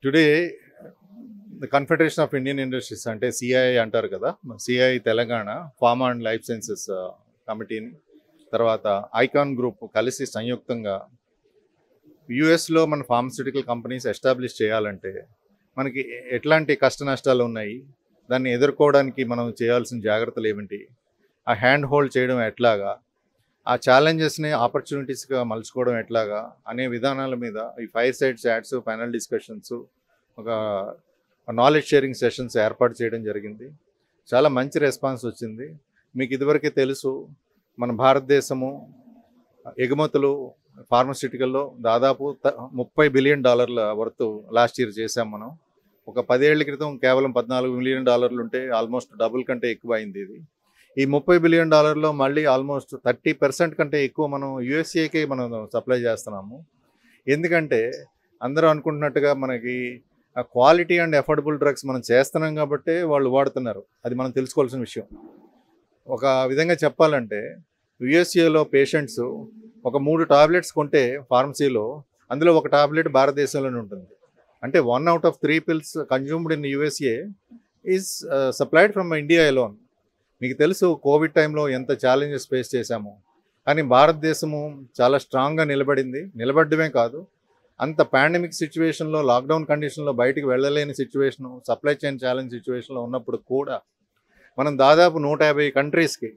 Today, the Confederation of Indian Industries అంటే CII అంటారు కదా, CII Telangana pharma and life sciences కమిటీని, తర్వాత ఐకాన్ గ్రూప్ కలిసి సంయుక్తంగా యుఎస్లో మన ఫార్మస్యూటికల్ కంపెనీస్ ఎస్టాబ్లిష్ చేయాలంటే మనకి ఎట్లాంటి కష్ట నష్టాలు ఉన్నాయి, దాన్ని ఎదుర్కోవడానికి మనం చేయాల్సిన జాగ్రత్తలు ఏమిటి, ఆ హ్యాండ్ హోల్డ్ చేయడం ఎట్లాగా, ఆ ఛాలెంజెస్ని ఆపర్చునిటీస్గా మలుచుకోవడం ఎట్లాగా అనే విధానాల మీద ఈ fireside chats, panel discussions, ఒక నాలెడ్జ్ షేరింగ్ సెషన్స్ ఏర్పాటు చేయడం జరిగింది. చాలా మంచి రెస్పాన్స్ వచ్చింది. మీకు ఇదివరకే తెలుసు, మన భారతదేశము ఎగుమతులు ఫార్మస్యూటికల్లో దాదాపు $30 బిలియన్ వర్త్ లాస్ట్ ఇయర్ చేసాం మనం. ఒక 10 ఏళ్ల క్రితం కేవలం $14 బిలియన్ ఉంటే ఆల్మోస్ట్ డబుల్ కంటే ఎక్కువ అయింది ఇది. ఈ $30 బిలియన్ మళ్ళీ ఆల్మోస్ట్ 30% కంటే ఎక్కువ మనం యుఎస్ఏకే మనం సప్లై చేస్తున్నాము. ఎందుకంటే అందరూ అనుకుంటున్నట్టుగా మనకి క్వాలిటీ అండ్ అఫోర్డబుల్ డ్రగ్స్ మనం చేస్తున్నాం కాబట్టి వాళ్ళు వాడుతున్నారు. అది మనం తెలుసుకోవాల్సిన విషయం. ఒక విధంగా చెప్పాలంటే యుఎస్ఏలో పేషెంట్స్ ఒక 3 టాబ్లెట్స్ కొంటే ఫార్మసీలో, అందులో ఒక టాబ్లెట్ భారతదేశంలోనే ఉంటుంది. అంటే 1 out of 3 pills consumed in USA is supplied from India alone. మీకు తెలుసు కోవిడ్ టైంలో ఎంత ఛాలెంజెస్ ఫేస్ చేశాము, కానీ భారతదేశము చాలా స్ట్రాంగ్గా నిలబడమే కాదు, అంత పాండమిక్ సిచ్యువేషన్లో, లాక్డౌన్ కండిషన్లో బయటికి వెళ్ళలేని సిచ్యువేషను, సప్లై చైన్ ఛాలెంజ్ సిచ్యువేషన్లో ఉన్నప్పుడు కూడా మనం దాదాపు 150 కంట్రీస్కి,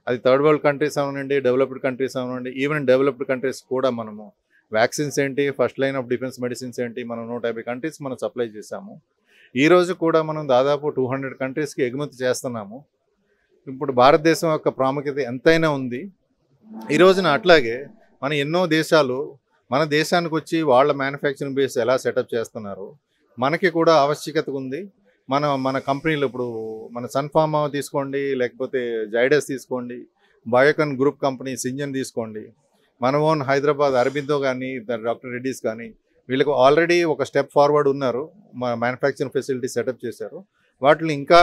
అది థర్డ్ వరల్డ్ కంట్రీస్ అవనండి, డెవలప్డ్ కంట్రీస్ అవనండి, ఈవెన్ డెవలప్డ్ కంట్రీస్ కూడా మనము వ్యాక్సిన్స్ ఏంటి, first line of defence medicines ఏంటి, మనం 150 కంట్రీస్ మనం సప్లై చేశాము. ఈరోజు కూడా మనం దాదాపు 200 కంట్రీస్కి ఎగుమతి చేస్తున్నాము. ఇప్పుడు భారతదేశం యొక్క ప్రాముఖ్యత ఎంతైనా ఉంది. ఈ రోజున అట్లాగే మన ఎన్నో దేశాలు మన దేశానికి వచ్చి వాళ్ళ మ్యానుఫ్యాక్చరింగ్ బేస్ ఎలా సెటప్ చేస్తున్నారు, మనకి కూడా ఆవశ్యకత ఉంది. మన కంపెనీలు ఇప్పుడు మన సన్ఫార్మా తీసుకోండి, లేకపోతే జైడస్ తీసుకోండి, బయోకాన్ గ్రూప్ కంపెనీ సింజన్ తీసుకోండి, మన ఓన్ హైదరాబాద్ అరబిందో కానీ, డాక్టర్ రెడ్డీస్ కానీ, వీళ్ళకు ఆల్రెడీ ఒక స్టెప్ ఫార్వర్డ్ ఉన్నారు. మ్యానుఫ్యాక్చరింగ్ ఫెసిలిటీ సెటప్ చేశారు. వాటిని ఇంకా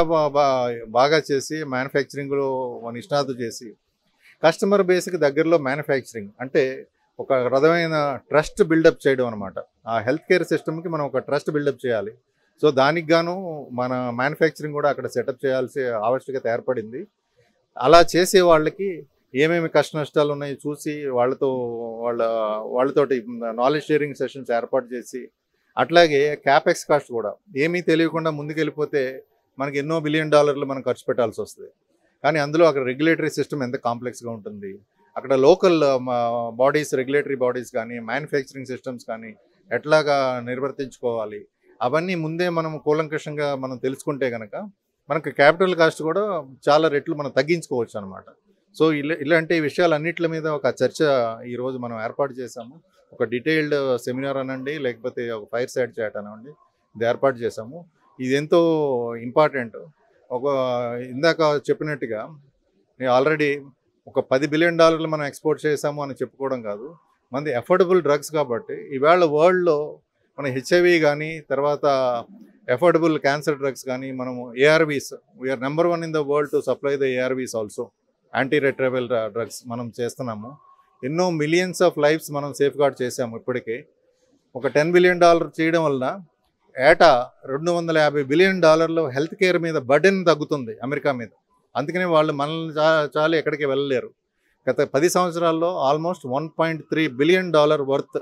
బాగా చేసి మ్యానుఫ్యాక్చరింగ్లో నిష్ణాతు చేసి కస్టమర్ బేస్కి దగ్గరలో మ్యానుఫ్యాక్చరింగ్ అంటే ఒక రకమైన ట్రస్ట్ బిల్డప్ చేయడం అనమాట. ఆ హెల్త్ కేర్ సిస్టమ్కి మనం ఒక ట్రస్ట్ బిల్డప్ చేయాలి. సో దానికి గాను మన మ్యానుఫ్యాక్చరింగ్ కూడా అక్కడ సెటప్ చేయాల్సిన ఆవశ్యకత ఏర్పడింది. అలా చేసే వాళ్ళకి ఏమేమి కష్ట నష్టాలు ఉన్నాయో చూసి వాళ్ళతోటి నాలెడ్జ్ షేరింగ్ సెషన్స్ ఏర్పాటు చేసి, అట్లాగే క్యాపెక్స్ కాస్ట్ కూడా ఏమీ తెలియకుండా ముందుకెళ్ళిపోతే మనకి ఎన్నో $1 బిలియన్ మనం ఖర్చు పెట్టాల్సి వస్తుంది. కానీ అందులో అక్కడ రెగ్యులేటరీ సిస్టమ్ ఎంత కాంప్లెక్స్గా ఉంటుంది, అక్కడ లోకల్ బాడీస్, రెగ్యులేటరీ బాడీస్ కానీ, మ్యానుఫ్యాక్చరింగ్ సిస్టమ్స్ కానీ ఎట్లాగా నిర్వర్తించుకోవాలి, అవన్నీ ముందే మనం కూలంకషంగా మనం తెలుసుకుంటే కనుక మనకు క్యాపిటల్ కాస్ట్ కూడా చాలా రెట్లు మనం తగ్గించుకోవచ్చు అనమాట. సో ఇలాంటి విషయాలన్నిటి మీద ఒక చర్చ ఈరోజు మనం ఏర్పాటు చేశాము. ఒక డీటెయిల్డ్ సెమినార్ అనండి, లేకపోతే ఒక ఫైర్ సైడ్ చాట్ అనండి, ఇది ఏర్పాటు చేశాము. ఇది ఎంతో ఇంపార్టెంట్. ఇందాక చెప్పినట్టుగా ఆల్రెడీ ఒక $10 బిలియన్ మనం ఎక్స్పోర్ట్ చేసాము అని చెప్పుకోవడం కాదు, మనది అఫోర్డబుల్ డ్రగ్స్ కాబట్టి ఇవాళ వరల్డ్లో మన హెచ్ఐవి కానీ, తర్వాత అఫోర్డబుల్ క్యాన్సర్ డ్రగ్స్ కానీ, మనము ఏఆర్వీస్, వీఆర్ నెంబర్ 1 in the world to supply the ARVs also, antiretroviral drugs మనం చేస్తున్నాము. ఎన్నో మిలియన్స్ ఆఫ్ లైఫ్స్ మనం సేఫ్ గార్డ్ చేసాము. ఇప్పటికే ఒక $10 బిలియన్ చేయడం వలన ఏటా $250 బిలియన్ హెల్త్ కేర్ మీద బర్డెన్ తగ్గుతుంది అమెరికా మీద. అందుకనే వాళ్ళు మనల్ని చాలా ఎక్కడికి వెళ్ళలేరు. గత 10 సంవత్సరాల్లో ఆల్మోస్ట్ $1.3 బిలియన్ వర్త్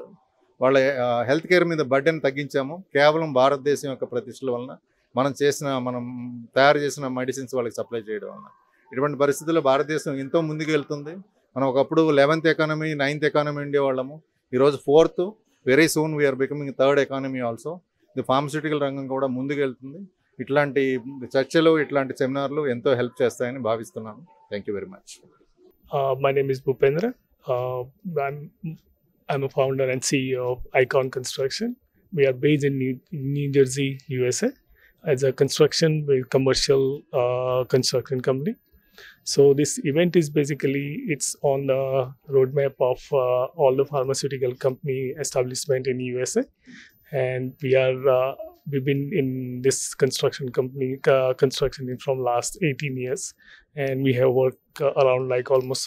వాళ్ళ హెల్త్ కేర్ మీద బర్డెన్ తగ్గించాము, కేవలం భారతదేశం యొక్క ప్రతిష్టల వలన, మనం తయారు చేసిన మెడిసిన్స్ వాళ్ళకి సప్లై చేయడం వలన. ఇటువంటి పరిస్థితుల్లో భారతదేశం ఎంతో ముందుకు వెళ్తుంది. మనం ఒకప్పుడు 11th ఎకానమీ, 9th ఎకానమీ ఉండేవాళ్ళము, ఈరోజు 4th, very soon we are becoming 3rd economy also. ఇది ఫార్మస్యూటికల్ రంగం కూడా ముందుకు వెళ్తుంది. ఇట్లాంటి చర్చలు, ఇట్లాంటి సెమినార్లు ఎంతో హెల్ప్ చేస్తాయని భావిస్తున్నాను. Thank you very much. My name is Bhupendra. I'm a founder and CEO of Icon Construction. We are based in New Jersey, USA, as a commercial construction company. So this event is basically, it's on the roadmap of all the pharmaceutical company establishment in USA, and we've been in this construction from last 18 years, and we have worked around like almost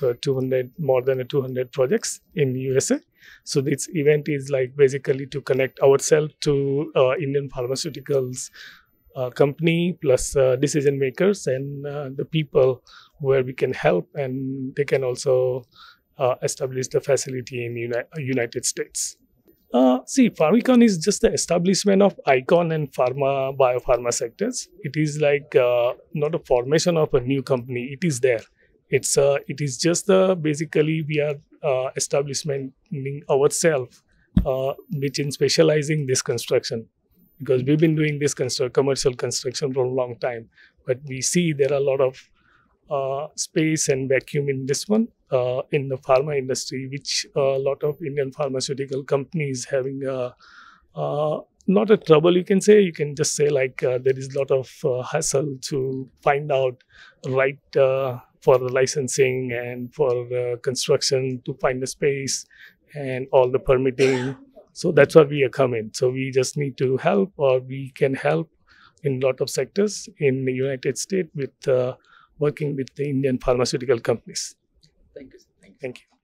more than 200 projects in USA. So this event is like basically to connect ourselves to Indian pharmaceuticals company plus decision makers and the people where we can help, and they can also establish the facility in United States. See, Pharmicon is just the establishment of icon and biopharma sectors. It is like not a formation of a new company. It is there. It is just basically we are establishing ourselves, which in specializing this construction, because we've been doing this commercial construction for a long time, but we see there are a lot of space and vacuum in this one in the pharma industry, which a lot of Indian pharmaceutical companies having not a trouble, you can say. You can just say like there is a lot of hassle to find out right for the licensing and for construction, to find the space and all the permitting. So that's where we are coming. So we just need to help, or we can help in a lot of sectors in the United States with working with the Indian pharmaceutical companies. Thank you. Thank you.